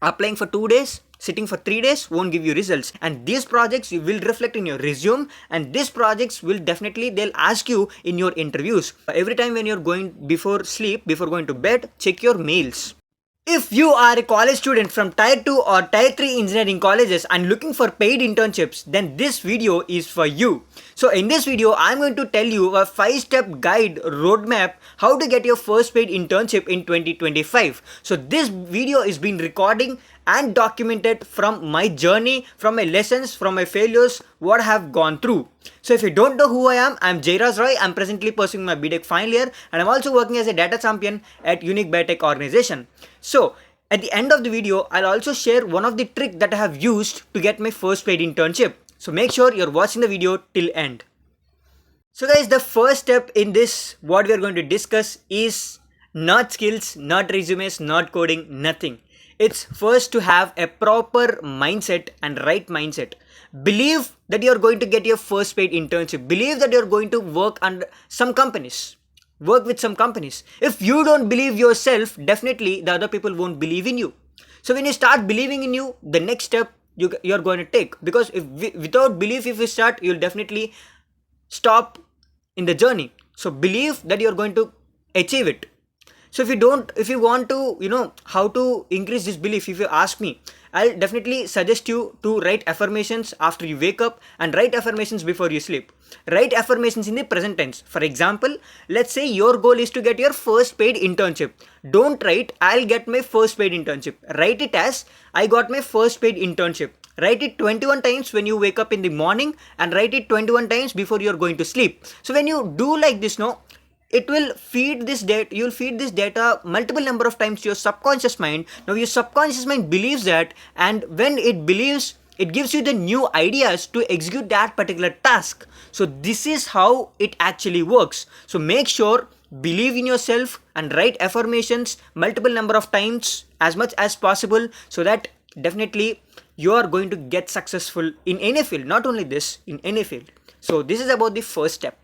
applying for 2 days, sitting for 3 days won't give you results. And these projects you will reflect in your resume, and these projects will definitely, they'll ask you in your interviews. Every time when you're going before sleep, before going to bed, check your mails. If you are a college student from Tier 2 or Tier 3 engineering colleges and looking for paid internships, then this video is for you. So in this video, I'm going to tell you a 5-step guide roadmap how to get your first paid internship in 2025. So this video is being recording and documented from my journey, from my lessons, from my failures, what I have gone through. So if you don't know who I am, I'm Jayarajroy. I'm presently pursuing my BTech final year, and I'm also working as a data champion at Unique Biotech organization. So at the end of the video, I'll also share one of the tricks that I have used to get my first paid internship. So make sure you're watching the video till end. So guys, the first step in this, what we are going to discuss is not skills, not resumes, not coding, nothing. It's first to have a proper mindset and right mindset. Believe that you're going to get your first paid internship. Believe that you're going to work under some companies. Work with some companies. If you don't believe yourself, definitely the other people won't believe in you. So when you start believing in you, the next step you're going to take. Because without belief, if you start, you'll definitely stop in the journey. So believe that you're going to achieve it. So if you want to, how to increase this belief, if you ask me, I'll definitely suggest you to write affirmations after you wake up and write affirmations before you sleep. Write affirmations in the present tense. For example, let's say your goal is to get your first paid internship. Don't write, I'll get my first paid internship. Write it as, I got my first paid internship. Write it 21 times when you wake up in the morning, and write it 21 times before you're going to sleep. So when you do like this, it will feed this data, you'll feed this data multiple number of times to your subconscious mind. Now your subconscious mind believes that, and when it believes, it gives you the new ideas to execute that particular task. So this is how it actually works. So make sure, believe in yourself and write affirmations multiple number of times as much as possible, so that definitely you are going to get successful in any field, not only this, in any field. So this is about the first step.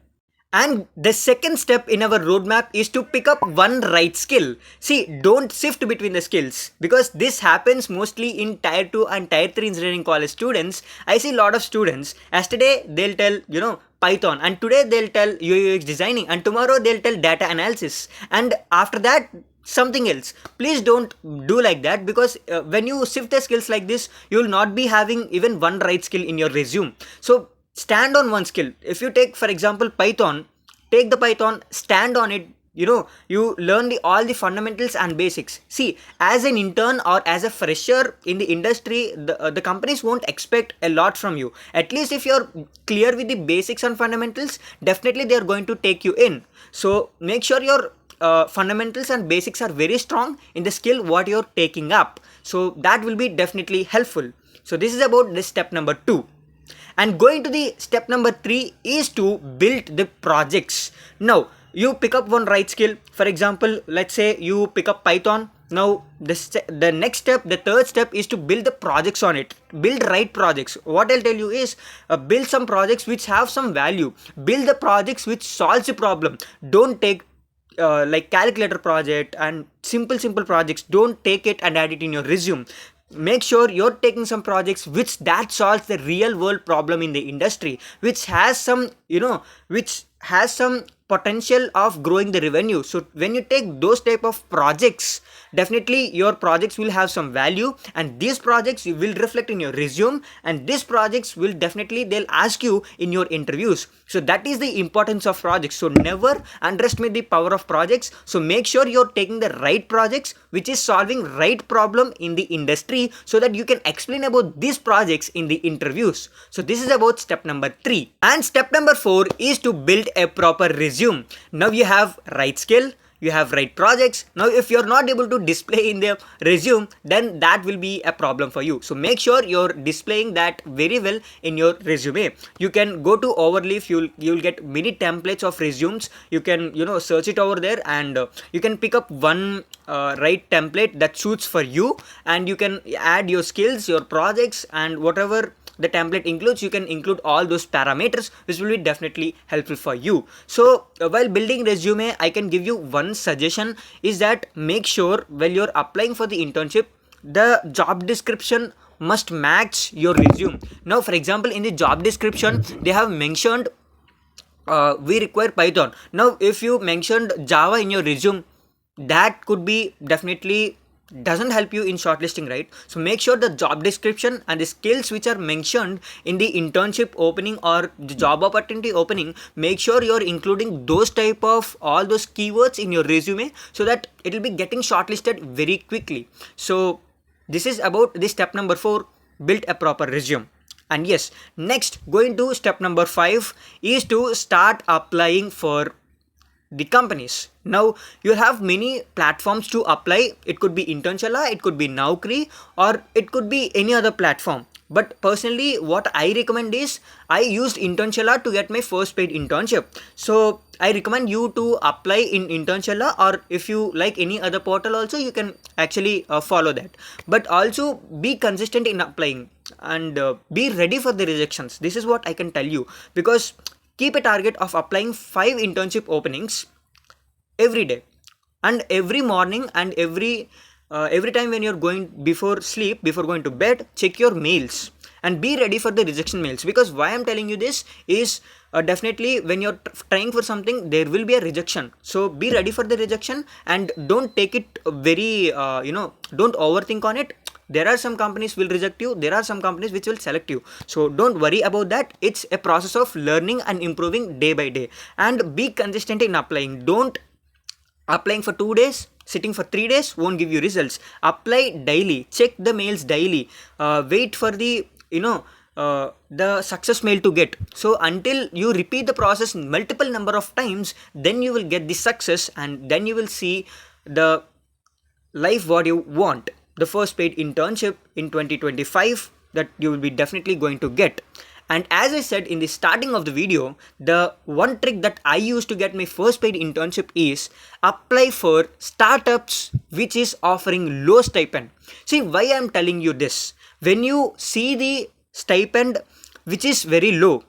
And the second step in our roadmap is to pick up one right skill. See, don't sift between the skills, because this happens mostly in Tier 2 and Tier 3 engineering college students. I see a lot of students, yesterday they'll tell, Python, and today they'll tell UI UX designing, and tomorrow they'll tell data analysis, and after that something else. Please don't do like that, because when you sift the skills like this, you will not be having even one right skill in your resume. So stand on one skill. If you take, for example, Python, take the Python, stand on it. You learn all the fundamentals and basics. See, as an intern or as a fresher in the industry, the companies won't expect a lot from you. At least if you're clear with the basics and fundamentals, definitely they're going to take you in. So make sure your fundamentals and basics are very strong in the skill what you're taking up. So that will be definitely helpful. So this is about this step number 2. And going to the step number 3 is to build the projects. Now, you pick up one right skill. For example, let's say you pick up Python. Now, the next step, the third step is to build the projects on it. Build right projects. What I'll tell you is build some projects which have some value. Build the projects which solves the problem. Don't take like calculator project and simple projects. Don't take it and add it in your resume. Make sure you're taking some projects which that solves the real world problem in the industry, which has some potential of growing the revenue. So when you take those type of projects, definitely your projects will have some value, and these projects will reflect in your resume, and these projects will definitely, they'll ask you in your interviews. So that is the importance of projects. So never underestimate the power of projects. So make sure you're taking the right projects which is solving right problem in the industry, so that you can explain about these projects in the interviews. So this is about step number 3. And step number 4 is to build a proper resume. Now you have right skill, you have right projects. Now if you're not able to display in the resume, then that will be a problem for you. So make sure you're displaying that very well in your resume. You can go to Overleaf, you'll get many templates of resumes. You can search it over there, and you can pick up one right template that suits for you, and you can add your skills, your projects, and whatever the template includes, you can include all those parameters, which will be definitely helpful for you. So while building resume, I can give you one suggestion, is that make sure while you're applying for the internship, the job description must match your resume. Now for example, in the job description they have mentioned we require Python. Now if you mentioned Java in your resume, that could be definitely doesn't help you in shortlisting, right? So make sure the job description and the skills which are mentioned in the internship opening or the job opportunity opening, make sure you're including those type of all those keywords in your resume, so that it will be getting shortlisted very quickly. So this is about the step number 4, build a proper resume. And yes, next going to step number 5 is to start applying for the companies. Now you have many platforms to apply. It could be Internshala, it could be Naukri, or it could be any other platform. But personally, what I recommend is I used Internshala to get my first paid internship. So I recommend you to apply in Internshala, or if you like any other portal also, you can actually follow that. But also be consistent in applying and be ready for the rejections. This is what I can tell you, because keep a target of applying 5 internship openings every day, and every morning, and every time when you're going before sleep, before going to bed, check your mails and be ready for the rejection mails. Because why I'm telling you this is definitely when you're trying for something, there will be a rejection. So be ready for the rejection and don't take it very don't overthink on it. There are some companies will reject you, there are some companies which will select you, so don't worry about that. It's a process of learning and improving day by day. And be consistent in applying. Don't applying for 2 days, sitting for 3 days won't give you results. Apply daily, check the mails daily, wait for the the success mail to get. So until you repeat the process multiple number of times, then you will get the success, and then you will see the life what you want, the first paid internship in 2025 that you will be definitely going to get. And as I said in the starting of the video, the one trick that I used to get my first paid internship is apply for startups which is offering low stipend. See why I am telling you this. When you see the stipend which is very low,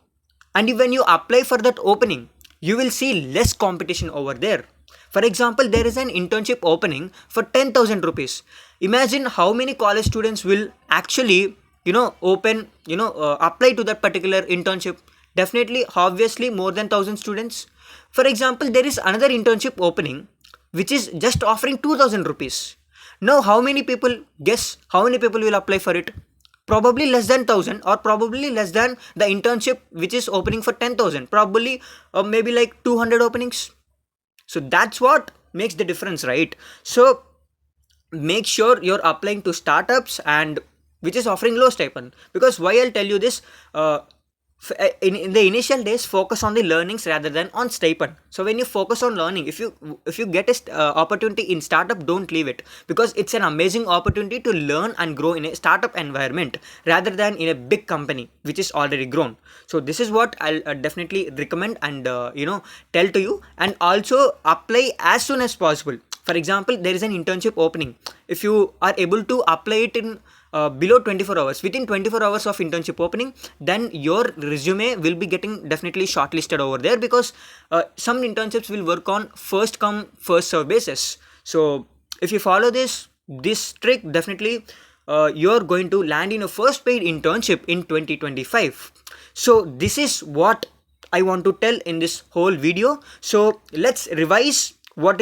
and when you apply for that opening, you will see less competition over there. For example, there is an internship opening for 10,000 rupees. Imagine how many college students will actually apply to that particular internship. Definitely, obviously more than 1,000 students. For example, there is another internship opening which is just offering 2,000 rupees. Now how many people, guess how many people will apply for it? Probably less than 1,000, or probably less than the internship which is opening for 10,000. Probably maybe like 200 openings. So that's what makes the difference, right? So make sure you're applying to startups and which is offering low stipend. Because why I'll tell you this, in the initial days, focus on the learnings rather than on stipend. So when you focus on learning, if you get a opportunity in startup, don't leave it, because it's an amazing opportunity to learn and grow in a startup environment rather than in a big company which is already grown. So this is what I'll definitely recommend and tell to you. And also apply as soon as possible. For example, there is an internship opening. If you are able to apply it in below 24 hours, within 24 hours of internship opening, then your resume will be getting definitely shortlisted over there, because some internships will work on first come first serve basis. So if you follow this trick, definitely you're going to land in a first paid internship in 2025. So this is what I want to tell in this whole video. So let's revise what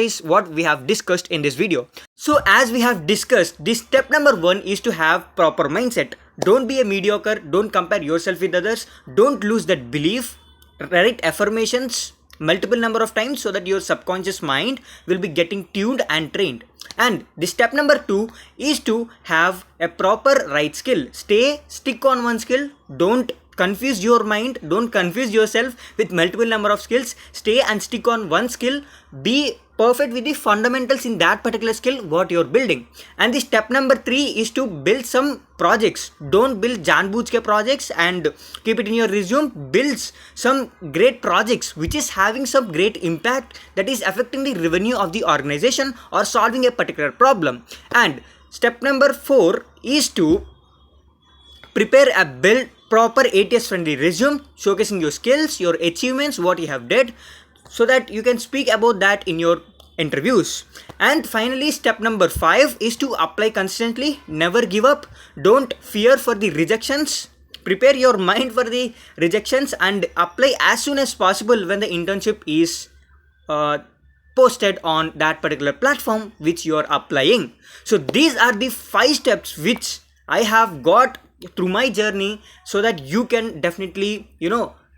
we have discussed in this video. So as we have discussed, this step number 1 is to have proper mindset. Don't be a mediocre, don't compare yourself with others, don't lose that belief, write affirmations multiple number of times so that your subconscious mind will be getting tuned and trained. And the step number 2 is to have a proper right skill. Stick on one skill, don't confuse your mind, don't confuse yourself with multiple number of skills. Stay and stick on one skill, be perfect with the fundamentals in that particular skill what you're building. And the step number 3 is to build some projects. Don't build Janbujke projects and keep it in your resume. Build some great projects which is having some great impact, that is affecting the revenue of the organization or solving a particular problem. And step number 4 is to prepare a build proper ATS friendly resume showcasing your skills, your achievements, what you have did, so that you can speak about that in your interviews. And finally, step number 5 is to apply consistently. Never give up. Don't fear for the rejections. Prepare your mind for the rejections and apply as soon as possible when the internship is posted on that particular platform which you are applying. So these are the 5 steps which I have got through my journey, so that you can definitely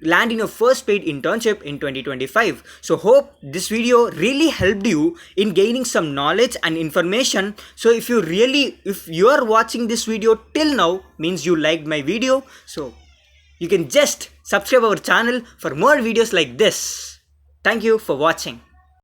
land in your first paid internship in 2025. So hope this video really helped you in gaining some knowledge and information. So if you are watching this video till now, means you liked my video. So you can just subscribe our channel for more videos like this. Thank you for watching.